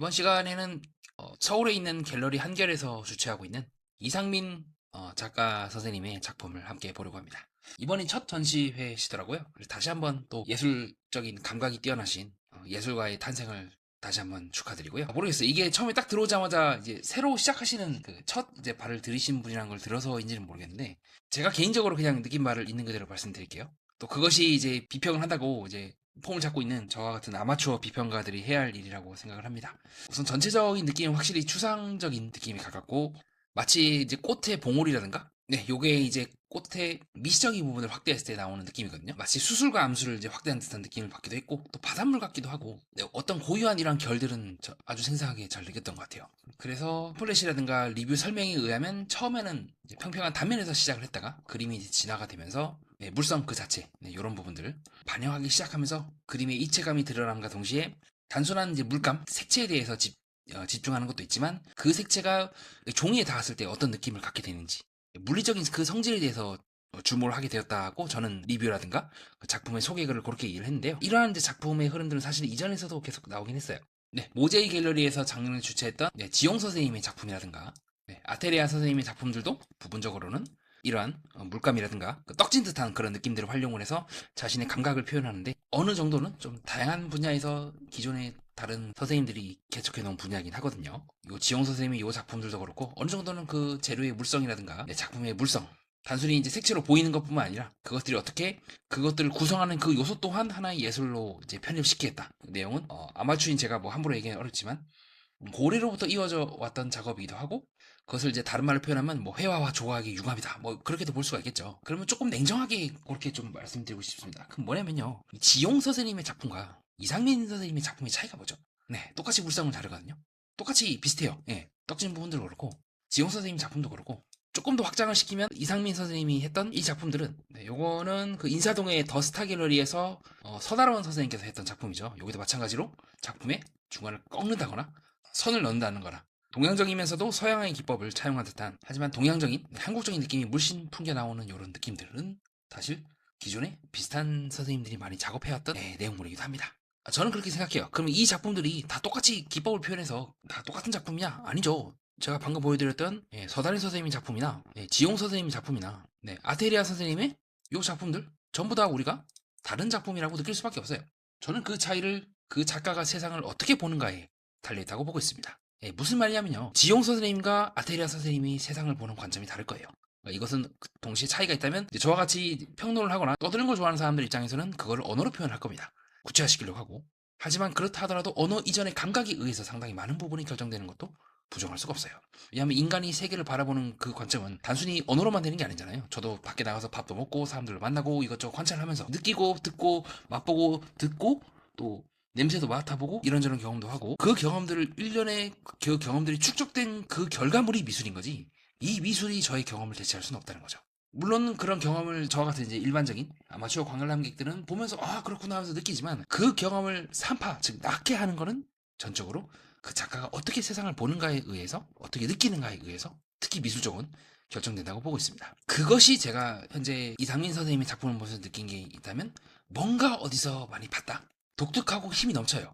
이번 시간에는 서울에 있는 갤러리 한결에서 주최하고 있는 이상민 작가 선생님의 작품을 함께 보려고 합니다. 이번이 첫 전시회시더라고요. 그래서 다시 한번 또 예술적인 감각이 뛰어나신 예술가의 탄생을 다시 한번 축하드리고요. 모르겠어요. 이게 처음에 딱 들어오자마자 이제 새로 시작하시는 그 첫 이제 발을 들이신 분이라는 걸 들어서인지는 모르겠는데, 제가 개인적으로 그냥 느낀 바를 있는 그대로 말씀드릴게요. 또 그것이 이제 비평을 한다고 이제 폼을 잡고 있는 저와 같은 아마추어 비평가들이 해야 할 일이라고 생각을 합니다. 우선 전체적인 느낌은 확실히 추상적인 느낌이 가깝고, 마치 이제 꽃의 봉오리라든가, 네, 요게 이제 꽃의 미시적인 부분을 확대했을 때 나오는 느낌이거든요. 마치 수술과 암수를 이제 확대한 듯한 느낌을 받기도 했고, 또 바닷물 같기도 하고, 네, 어떤 고유한 이런 결들은 아주 생생하게 잘 느꼈던 것 같아요. 그래서 플래시라든가 리뷰 설명에 의하면 처음에는 이제 평평한 단면에서 시작을 했다가 그림이 이제 진화가 되면서, 네, 물성 그 자체, 네, 이런 부분들을 반영하기 시작하면서 그림의 입체감이 드러남과 동시에 단순한 이제 물감, 색채에 대해서 집중하는 것도 있지만, 그 색채가 종이에 닿았을 때 어떤 느낌을 갖게 되는지, 물리적인 그 성질에 대해서 주목을 하게 되었다고 저는 리뷰라든가 그 작품의 소개글을 그렇게 이해를 했는데요. 이러한 이제 작품의 흐름들은 사실 이전에서도 계속 나오긴 했어요. 네, 모제이 갤러리에서 작년에 주최했던, 네, 지용 선생님의 작품이라든가, 네, 아테리아 선생님의 작품들도 부분적으로는 이러한 물감이라든가 그 떡진 듯한 그런 느낌들을 활용을 해서 자신의 감각을 표현하는데, 어느 정도는 좀 다양한 분야에서 기존의 다른 선생님들이 개척해 놓은 분야이긴 하거든요. 요 지용 선생님의 요 작품들도 그렇고 어느 정도는 그 재료의 물성이라든가, 네, 작품의 물성, 단순히 이제 색채로 보이는 것뿐만 아니라 그것들이 어떻게 그것들을 구성하는 그 요소 또한 하나의 예술로 이제 편입시키겠다. 그 내용은 아마추어인 제가 뭐 함부로 얘기하기 어렵지만 고래로부터 이어져 왔던 작업이기도 하고, 그것을 이제 다른 말로 표현하면 뭐 회화와 조화의 융합이다, 뭐 그렇게도 볼 수가 있겠죠. 그러면 조금 냉정하게 그렇게 좀 말씀드리고 싶습니다. 그럼 뭐냐면요, 지용 선생님의 작품과 이상민 선생님의 작품의 차이가 뭐죠? 네, 똑같이 물성은 다르거든요. 똑같이 비슷해요. 예, 떡진 부분도 그렇고 지용 선생님 작품도 그렇고, 조금 더 확장을 시키면 이상민 선생님이 했던 이 작품들은, 네, 요거는 그 인사동의 더 스타 갤러리에서 서다로운 선생님께서 했던 작품이죠. 여기도 마찬가지로 작품의 중간을 꺾는다거나 선을 넣는다는 거라, 동양적이면서도 서양의 기법을 차용한 듯한, 하지만 동양적인 한국적인 느낌이 물씬 풍겨 나오는 이런 느낌들은 사실 기존에 비슷한 선생님들이 많이 작업해왔던, 네, 내용물이기도 합니다. 저는 그렇게 생각해요. 그럼 이 작품들이 다 똑같이 기법을 표현해서 다 똑같은 작품이냐? 아니죠. 제가 방금 보여드렸던, 서다리 선생님의 작품이나, 지용 선생님의 작품이나, 네, 아테리아 선생님의 요 작품들 전부 다 우리가 다른 작품이라고 느낄 수밖에 없어요. 저는 그 차이를 그 작가가 세상을 어떻게 보는가에 달려있다고 보고 있습니다. 무슨 말이냐면요, 지용 선생님과 아테리아 선생님이 세상을 보는 관점이 다를 거예요. 그러니까 이것은 동시에 차이가 있다면 저와 같이 평론을 하거나 떠드는 걸 좋아하는 사람들 입장에서는 그걸 언어로 표현할 겁니다. 구체화시키려고 하고. 하지만 그렇다 하더라도 언어 이전의 감각에 의해서 상당히 많은 부분이 결정되는 것도 부정할 수가 없어요. 왜냐하면 인간이 세계를 바라보는 그 관점은 단순히 언어로만 되는 게 아니잖아요. 저도 밖에 나가서 밥도 먹고 사람들을 만나고 이것저것 관찰하면서 느끼고 듣고 맛보고 듣고, 또 냄새도 맡아보고 이런저런 경험도 하고, 그 경험들을 일련의 그 경험들이 축적된 그 결과물이 미술인 거지, 이 미술이 저의 경험을 대체할 수는 없다는 거죠. 물론 그런 경험을 저와 같은 이제 일반적인 아마추어 관람객들은 보면서 아 그렇구나 하면서 느끼지만, 그 경험을 산파, 즉 낳게 하는 거는 전적으로 그 작가가 어떻게 세상을 보는가에 의해서, 어떻게 느끼는가에 의해서, 특히 미술적은 결정된다고 보고 있습니다. 그것이 제가 현재 이상민 선생님의 작품을 보면서 느낀 게 있다면, 뭔가 어디서 많이 봤다. 독특하고 힘이 넘쳐요.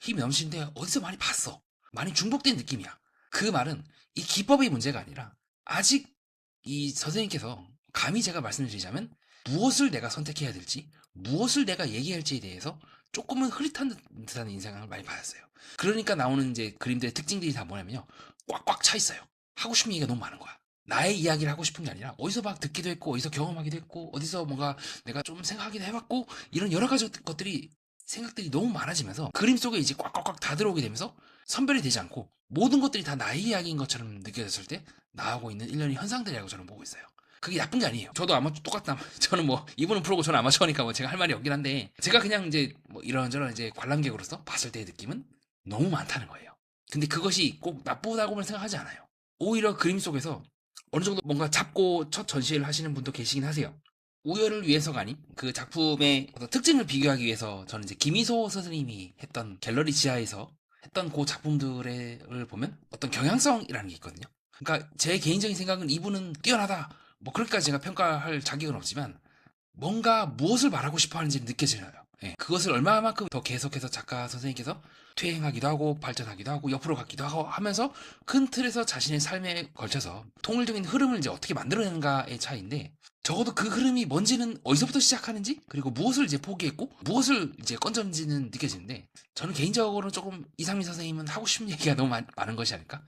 힘이 넘치는데 어디서 많이 봤어. 많이 중복된 느낌이야. 그 말은 이 기법의 문제가 아니라, 아직 이 선생님께서 감히 제가 말씀을 드리자면 무엇을 내가 선택해야 될지, 무엇을 내가 얘기할지에 대해서 조금은 흐릿한 듯한 인상을 많이 받았어요. 그러니까 나오는 이제 그림들의 특징들이 다 뭐냐면요, 꽉꽉 차 있어요. 하고 싶은 얘기가 너무 많은 거야. 나의 이야기를 하고 싶은 게 아니라 어디서 막 듣기도 했고, 어디서 경험하기도 했고, 어디서 뭔가 내가 좀 생각하기도 해봤고, 이런 여러 가지 것들이, 생각들이 너무 많아지면서 그림 속에 이제 꽉꽉꽉 다 들어오게 되면서 선별이 되지 않고 모든 것들이 다 나의 이야기인 것처럼 느껴졌을 때 나오고 있는 일련의 현상들이라고 저는 보고 있어요. 그게 나쁜 게 아니에요. 저도 아마 똑같다. 저는 뭐 이분은 프로고 저는 아마추어니까 뭐 제가 할 말이 없긴 한데, 제가 그냥 이제 뭐 이런저런 이제 관람객으로서 봤을 때의 느낌은 너무 많다는 거예요. 근데 그것이 꼭 나쁘다고는 생각하지 않아요. 오히려 그림 속에서 어느 정도 뭔가 잡고 첫 전시회를 하시는 분도 계시긴 하세요. 우열을 위해서가 아닌 그 작품의 어떤 특징을 비교하기 위해서 저는 이제 김희소 선생님이 했던 갤러리 지하에서 했던 그 작품들을 보면 어떤 경향성이라는 게 있거든요. 그러니까 제 개인적인 생각은 이분은 뛰어나다, 뭐 그렇게까지 제가 평가할 자격은 없지만, 뭔가 무엇을 말하고 싶어 하는지 느껴져요. 예, 그것을 얼마만큼 더 계속해서 작가 선생님께서 퇴행하기도 하고 발전하기도 하고 옆으로 가기도 하고 하면서 큰 틀에서 자신의 삶에 걸쳐서 통일적인 흐름을 이제 어떻게 만들어내는가의 차이인데, 적어도 그 흐름이 뭔지는 어디서부터 시작하는지, 그리고 무엇을 이제 포기했고 무엇을 이제 건졌는지는 느껴지는데, 저는 개인적으로는 조금 이상민 선생님은 하고 싶은 얘기가 너무 많은 것이 아닐까.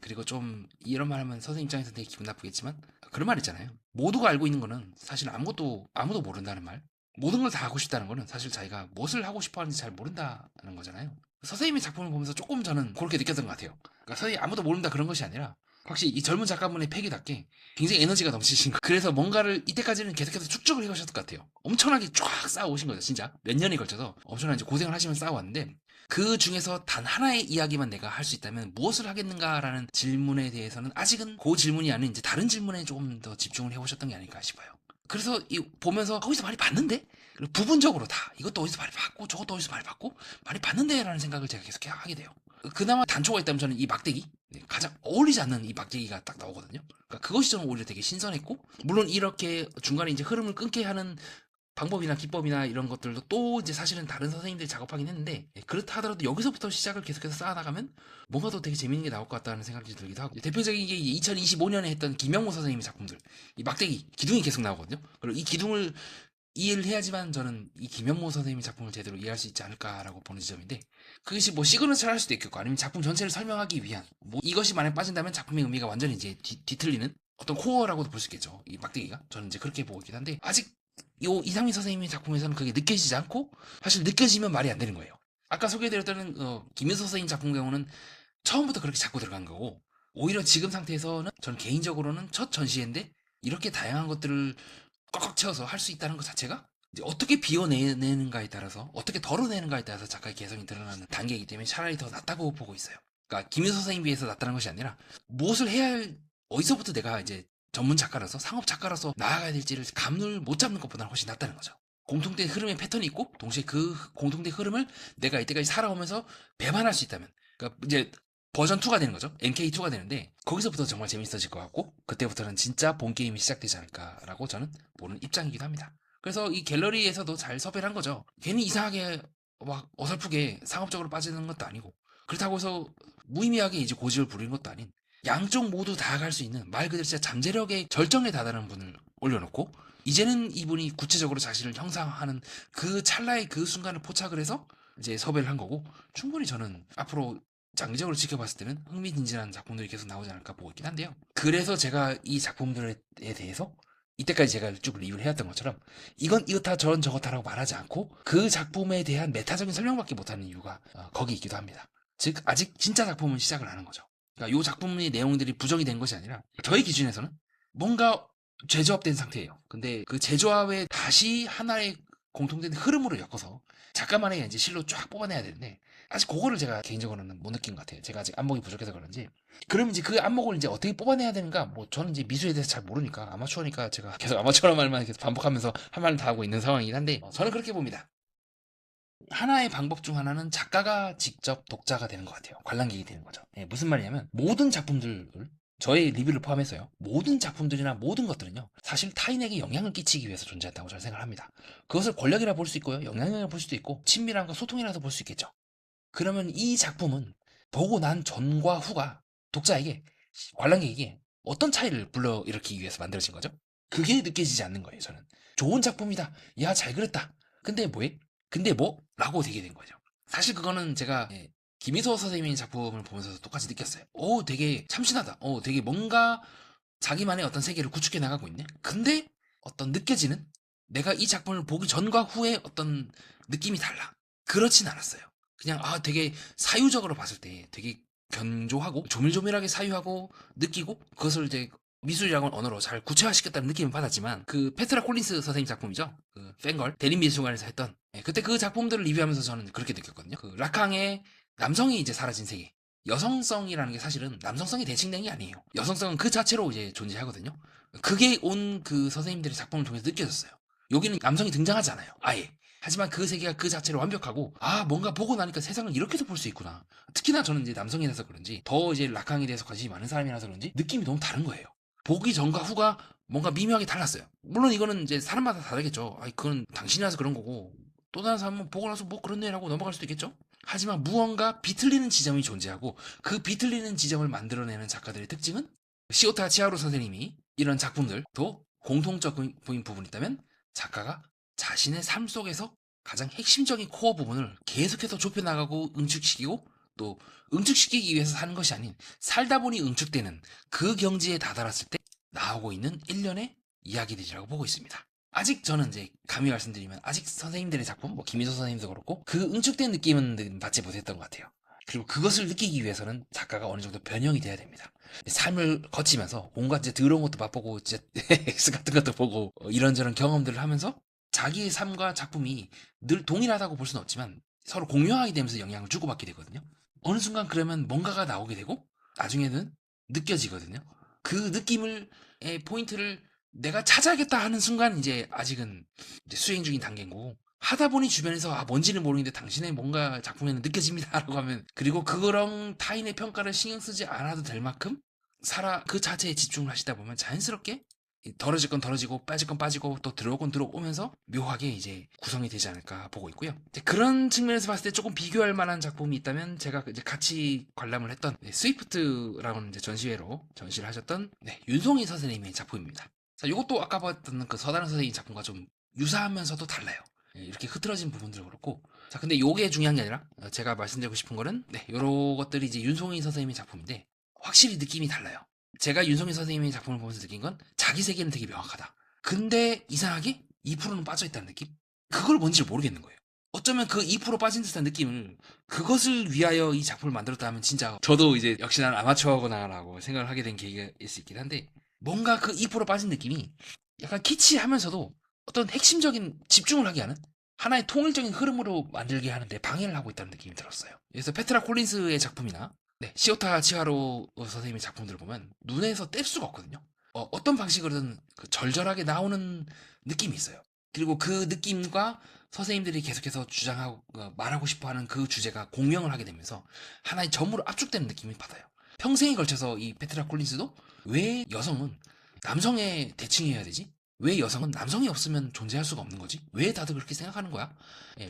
그리고 좀 이런 말 하면 선생님 입장에서 되게 기분 나쁘겠지만, 그런 말 있잖아요. 모두가 알고 있는 거는 사실 아무도 모른다는 말. 모든 걸 다 하고 싶다는 거는 사실 자기가 무엇을 하고 싶어 하는지 잘 모른다는 거잖아요. 선생님의 작품을 보면서 조금 저는 그렇게 느꼈던 것 같아요. 그러니까 선생님 아무도 모른다 그런 것이 아니라, 확실히 이 젊은 작가분의 패기답게 굉장히 에너지가 넘치신 거. 그래서 뭔가를 이때까지는 계속해서 축적을 해오셨을 것 같아요. 엄청나게 쫙 쌓아오신 거죠, 진짜. 몇 년이 걸쳐서 엄청나게 이제 고생을 하시면서 쌓아왔는데, 그 중에서 단 하나의 이야기만 내가 할 수 있다면 무엇을 하겠는가라는 질문에 대해서는 아직은 그 질문이 아닌 이제 다른 질문에 조금 더 집중을 해오셨던 게 아닐까 싶어요. 그래서 이 보면서 어디서 많이 봤는데? 그리고 부분적으로 다 이것도 어디서 많이 봤고 저것도 어디서 많이 봤고 많이 봤는데 라는 생각을 제가 계속 하게 돼요. 그나마 단초가 있다면 저는 이 막대기, 가장 어울리지 않는 이 막대기가 딱 나오거든요. 그러니까 그것이 저는 오히려 되게 신선했고, 물론 이렇게 중간에 이제 흐름을 끊게 하는 방법이나 기법이나 이런 것들도 또 이제 사실은 다른 선생님들이 작업하긴 했는데, 그렇다 하더라도 여기서부터 시작을 계속해서 쌓아나가면 뭔가 더 되게 재밌는 게 나올 것 같다는 생각이 들기도 하고, 대표적인 게 2025년에 했던 김영모 선생님의 작품들, 이 막대기 기둥이 계속 나오거든요. 그리고 이 기둥을 이해를 해야지만 저는 이 김영모 선생님의 작품을 제대로 이해할 수 있지 않을까라고 보는 지점인데, 그것이 뭐 시그너처를 할 수도 있겠고, 아니면 작품 전체를 설명하기 위한, 뭐 이것이 만약 빠진다면 작품의 의미가 완전히 이제 뒤틀리는 어떤 코어라고도 볼 수 있겠죠, 이 막대기가. 저는 이제 그렇게 보고 있긴 한데, 아직 요 이상민 선생님의 작품에서는 그게 느껴지지 않고, 사실 느껴지면 말이 안 되는 거예요. 아까 소개해드렸던 김윤서 선생님 작품 경우는 처음부터 그렇게 잡고 들어간 거고, 오히려 지금 상태에서는 저는 개인적으로는 첫 전시회인데 이렇게 다양한 것들을 꽉꽉 채워서 할 수 있다는 것 자체가 이제 어떻게 비워내는가에 따라서, 어떻게 덜어내는가에 따라서 작가의 개성이 드러나는 단계이기 때문에 차라리 더 낫다고 보고 있어요. 그러니까 김윤서 선생님 비해서 낫다는 것이 아니라, 무엇을 해야 할, 어디서부터 내가 이제 전문 작가라서 상업 작가라서 나아가야 될지를 감을 못 잡는 것보다는 훨씬 낫다는 거죠. 공통된 흐름의 패턴이 있고 동시에 그 공통된 흐름을 내가 이때까지 살아오면서 배반할 수 있다면, 그러니까 이제 버전 2가 되는 거죠. MK2가 되는데, 거기서부터 정말 재밌어질 것 같고, 그때부터는 진짜 본 게임이 시작되지 않을까라고 저는 보는 입장이기도 합니다. 그래서 이 갤러리에서도 잘 섭외를 한 거죠. 괜히 이상하게 막 어설프게 상업적으로 빠지는 것도 아니고, 그렇다고 해서 무의미하게 이제 고집을 부리는 것도 아닌, 양쪽 모두 다 갈 수 있는, 말 그대로 진짜 잠재력의 절정에 다다른 분을 올려놓고, 이제는 이분이 구체적으로 자신을 형상화하는 그 찰나의 그 순간을 포착을 해서 이제 섭외를 한 거고, 충분히 저는 앞으로 장기적으로 지켜봤을 때는 흥미진진한 작품들이 계속 나오지 않을까 보고 있긴 한데요. 그래서 제가 이 작품들에 대해서 이때까지 제가 쭉 리뷰를 해왔던 것처럼, 이건 이렇다 저런 저렇다라고 말하지 않고 그 작품에 대한 메타적인 설명밖에 못하는 이유가 거기 있기도 합니다. 즉 아직 진짜 작품은 시작을 하는 거죠. 그러니까 이 작품의 내용들이 부정이 된 것이 아니라, 저희 기준에서는 뭔가 재조합된 상태예요. 근데 그 재조합에 다시 하나의 공통된 흐름으로 엮어서 작가만의 이제 실로 쫙 뽑아내야 되는데, 아직 그거를 제가 개인적으로는 못 느낀 것 같아요. 제가 아직 안목이 부족해서 그런지. 그럼 이제 그 안목을 이제 어떻게 뽑아내야 되는가? 뭐 저는 이제 미술에 대해서 잘 모르니까, 아마추어니까 제가 계속 아마추어 말만 계속 반복하면서 한 말을 다 하고 있는 상황이긴 한데, 저는 그렇게 봅니다. 하나의 방법 중 하나는 작가가 직접 독자가 되는 것 같아요. 관람객이 되는 거죠. 무슨 말이냐면, 모든 작품들을, 저의 리뷰를 포함해서요, 모든 작품들이나 모든 것들은요, 사실 타인에게 영향을 끼치기 위해서 존재한다고 저는 생각을 합니다. 그것을 권력이라 볼 수 있고요, 영향력이라 볼 수도 있고, 친밀함과 소통이라도 볼 수 있겠죠. 그러면 이 작품은 보고 난 전과 후가 독자에게, 관람객에게 어떤 차이를 불러일으키기 위해서 만들어진 거죠? 그게 느껴지지 않는 거예요, 저는. 좋은 작품이다. 야, 잘 그렸다. 근데 뭐해? 근데 뭐? 라고 되게 된 거죠. 사실 그거는 제가 김희서 선생님의 작품을 보면서 똑같이 느꼈어요. 되게 참신하다. 되게 뭔가 자기만의 어떤 세계를 구축해 나가고 있네. 근데 어떤 느껴지는, 내가 이 작품을 보기 전과 후에 어떤 느낌이 달라. 그렇진 않았어요. 그냥 되게 사유적으로 봤을 때 되게 견조하고 조밀조밀하게 사유하고 느끼고, 그것을 이제 미술이라고 하는 언어로 잘 구체화시켰다는 느낌을 받았지만, 그 페트라 콜린스 선생님 작품이죠. 그 팬걸 대립미술관에서 했던, 그때 그 작품들을 리뷰하면서 저는 그렇게 느꼈거든요. 그 라캉의 남성이 이제 사라진 세계. 여성성이라는 게 사실은 남성성이 대칭된 게 아니에요. 여성성은 그 자체로 이제 존재하거든요. 그게 온 그 선생님들의 작품을 통해서 느껴졌어요. 여기는 남성이 등장하지 않아요, 아예. 하지만 그 세계가 그 자체로 완벽하고, 뭔가 보고 나니까 세상을 이렇게도 볼 수 있구나. 특히나 저는 이제 남성이라서 그런지, 더 이제 라캉에 대해서 관심이 많은 사람이라서 그런지 느낌이 너무 다른 거예요. 보기 전과 후가 뭔가 미묘하게 달랐어요. 물론 이거는 이제 사람마다 다르겠죠. 그건 당신이라서 그런 거고, 또 다른 사람은 보고 나서 뭐 그렇네라고 넘어갈 수도 있겠죠. 하지만 무언가 비틀리는 지점이 존재하고 그 비틀리는 지점을 만들어내는 작가들의 특징은 시오타 치하루 선생님이 이런 작품들도 공통적인 부분이 있다면 작가가 자신의 삶 속에서 가장 핵심적인 코어 부분을 계속해서 좁혀나가고 응축시키고 또 응축시키기 위해서 사는 것이 아닌 살다 보니 응축되는 그 경지에 다다랐을 때 나오고 있는 일련의 이야기들이라고 보고 있습니다. 아직 저는 이제 감히 말씀드리면 아직 선생님들의 작품, 뭐 김희서 선생님도 그렇고 그 응축된 느낌은 받지 못했던 것 같아요. 그리고 그것을 느끼기 위해서는 작가가 어느 정도 변형이 돼야 됩니다. 삶을 거치면서 온갖 이제 더러운 것도 맛보고 이제 X 같은 것도 보고 이런저런 경험들을 하면서 자기의 삶과 작품이 늘 동일하다고 볼 수는 없지만 서로 공유하게 되면서 영향을 주고받게 되거든요. 어느 순간 그러면 뭔가가 나오게 되고 나중에는 느껴지거든요. 그 느낌을 포인트를 내가 찾아야겠다 하는 순간 이제 아직은 이제 수행 중인 단계인 거고 하다 보니 주변에서 뭔지는 모르겠는데 당신의 뭔가 작품에는 느껴집니다라고 하면 그리고 그거랑 타인의 평가를 신경 쓰지 않아도 될 만큼 그 자체에 집중을 하시다 보면 자연스럽게 덜어질 건 덜어지고 빠질 건 빠지고 또 들어올 건 들어오면서 묘하게 이제 구성이 되지 않을까 보고 있고요. 그런 측면에서 봤을 때 조금 비교할 만한 작품이 있다면 제가 이제 같이 관람을 했던 스위프트라는 이제 전시회로 전시를 하셨던 윤송희 선생님의 작품입니다. 자, 이것도 아까 봤던 그 서다른 선생님 작품과 좀 유사하면서도 달라요. 이렇게 흐트러진 부분들도 그렇고. 자, 근데 요게 중요한 게 아니라 제가 말씀드리고 싶은 거는 요런 것들이 이제 윤송희 선생님의 작품인데 확실히 느낌이 달라요. 제가 윤송희 선생님의 작품을 보면서 느낀 건 자기 세계는 되게 명확하다. 근데 이상하게 2%는 빠져있다는 느낌? 그걸 뭔지 모르겠는 거예요. 어쩌면 그 2% 빠진 듯한 느낌을 그것을 위하여 이 작품을 만들었다 하면 진짜 저도 이제 역시 난 아마추어구나라고 생각을 하게 된 계기가 있을 수 있긴 한데 뭔가 그 2% 빠진 느낌이 약간 키치하면서도 어떤 핵심적인 집중을 하게 하는 하나의 통일적인 흐름으로 만들게 하는데 방해를 하고 있다는 느낌이 들었어요. 그래서 페트라 콜린스의 작품이나 시오타 치하루 선생님의 작품들을 보면 눈에서 뗄 수가 없거든요. 어떤 방식으로든 그 절절하게 나오는 느낌이 있어요. 그리고 그 느낌과 선생님들이 계속해서 주장하고 말하고 싶어하는 그 주제가 공명을 하게 되면서 하나의 점으로 압축되는 느낌이 받아요. 평생에 걸쳐서 이 페트라 콜린스도 왜 여성은 남성의 대칭이어야 되지? 왜 여성은 남성이 없으면 존재할 수가 없는 거지? 왜 다들 그렇게 생각하는 거야?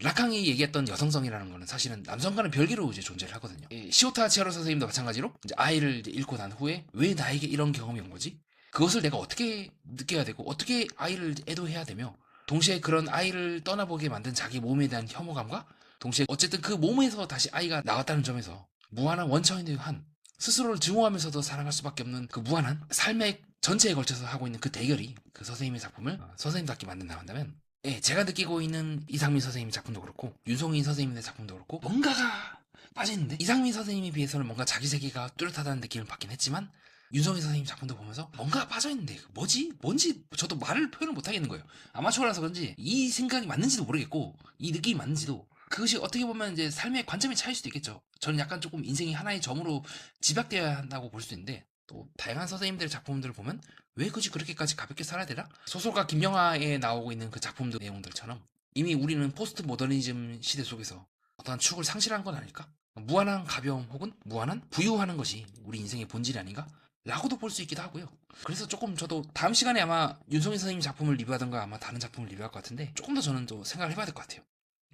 라캉이 얘기했던 여성성이라는 거는 사실은 남성과는 별개로 이제 존재를 하거든요. 시오타 치하루 선생님도 마찬가지로 이제 아이를 이제 잃고 난 후에 왜 나에게 이런 경험이 온 거지? 그것을 내가 어떻게 느껴야 되고 어떻게 아이를 애도해야 되며 동시에 그런 아이를 떠나보게 만든 자기 몸에 대한 혐오감과 동시에 어쨌든 그 몸에서 다시 아이가 나왔다는 점에서 무한한 원천에 한 스스로를 증오하면서도 살아갈 수밖에 없는 그 무한한 삶의 전체에 걸쳐서 하고 있는 그 대결이 그 선생님의 작품을 선생님답게 만든다고 한다면 제가 느끼고 있는 이상민 선생님의 작품도 그렇고 윤송희 선생님의 작품도 그렇고 뭔가가 빠지는데 이상민 선생님에 비해서는 뭔가 자기 세계가 뚜렷하다는 느낌을 받긴 했지만 윤송희 선생님 작품도 보면서 뭔가 빠져있는데 뭐지? 뭔지 저도 말을 표현을 못하겠는 거예요. 아마추어라서 그런지 이 생각이 맞는지도 모르겠고 이 느낌이 맞는지도 그것이 어떻게 보면 이제 삶의 관점의 차이일 수도 있겠죠. 저는 약간 조금 인생이 하나의 점으로 집약되어야 한다고 볼 수 있는데 또 다양한 선생님들의 작품들을 보면 왜 굳이 그렇게까지 가볍게 살아야 되나? 소설가 김영하에 나오고 있는 그 작품들 내용들처럼 이미 우리는 포스트 모더니즘 시대 속에서 어떠한 축을 상실한 건 아닐까? 무한한 가벼움 혹은 무한한 부유하는 것이 우리 인생의 본질이 아닌가? 라고도 볼 수 있기도 하고요. 그래서 조금 저도 다음 시간에 아마 윤송희 선생님 작품을 리뷰하던가 아마 다른 작품을 리뷰할 것 같은데 조금 더 저는 또 생각을 해봐야 될 것 같아요.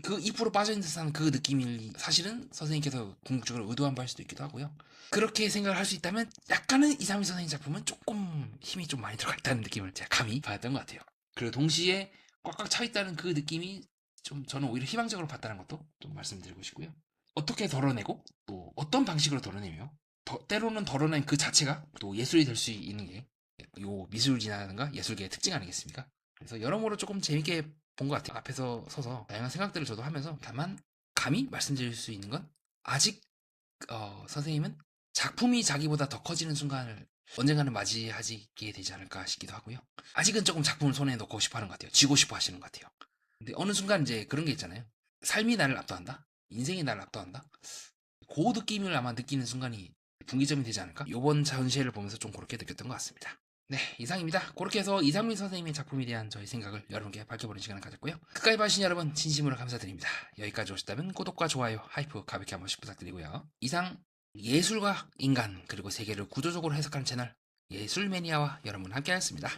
그 2% 빠져있는 듯한 그 느낌이 사실은 선생님께서 궁극적으로 의도한 바일 수도 있기도 하고요. 그렇게 생각을 할 수 있다면 약간은 이상민 선생님 작품은 조금 힘이 좀 많이 들어가 있다는 느낌을 제가 감히 받았던 것 같아요. 그리고 동시에 꽉꽉 차있다는 그 느낌이 좀 저는 오히려 희망적으로 봤다는 것도 좀 말씀드리고 싶고요. 어떻게 덜어내고 또 어떤 방식으로 덜어내며 때로는 덜어낸 그 자체가 또 예술이 될 수 있는 게 요 미술이라든가 예술계의 특징 아니겠습니까? 그래서 여러모로 조금 재밌게 본 것 같아요. 앞에서 서서 다양한 생각들을 저도 하면서 다만 감히 말씀드릴 수 있는 건 아직 선생님은 작품이 자기보다 더 커지는 순간을 언젠가는 맞이하게 되지 않을까 싶기도 하고요. 아직은 조금 작품을 손에 넣고 싶어 하는 것 같아요. 쥐고 싶어 하시는 것 같아요. 근데 어느 순간 이제 그런 게 있잖아요. 삶이 나를 압도한다? 인생이 나를 압도한다? 그 느낌을 아마 느끼는 순간이 분기점이 되지 않을까? 요번 전시회를 보면서 좀 그렇게 느꼈던 것 같습니다. 네, 이상입니다. 그렇게 해서 이상민 선생님의 작품에 대한 저의 생각을 여러분께 밝혀보는 시간을 가졌고요. 끝까지 봐주신 여러분 진심으로 감사드립니다. 여기까지 오셨다면 구독과 좋아요, 하이프 가볍게 한 번씩 부탁드리고요. 이상 예술과 인간 그리고 세계를 구조적으로 해석하는 채널 예술매니아와 여러분 함께하였습니다.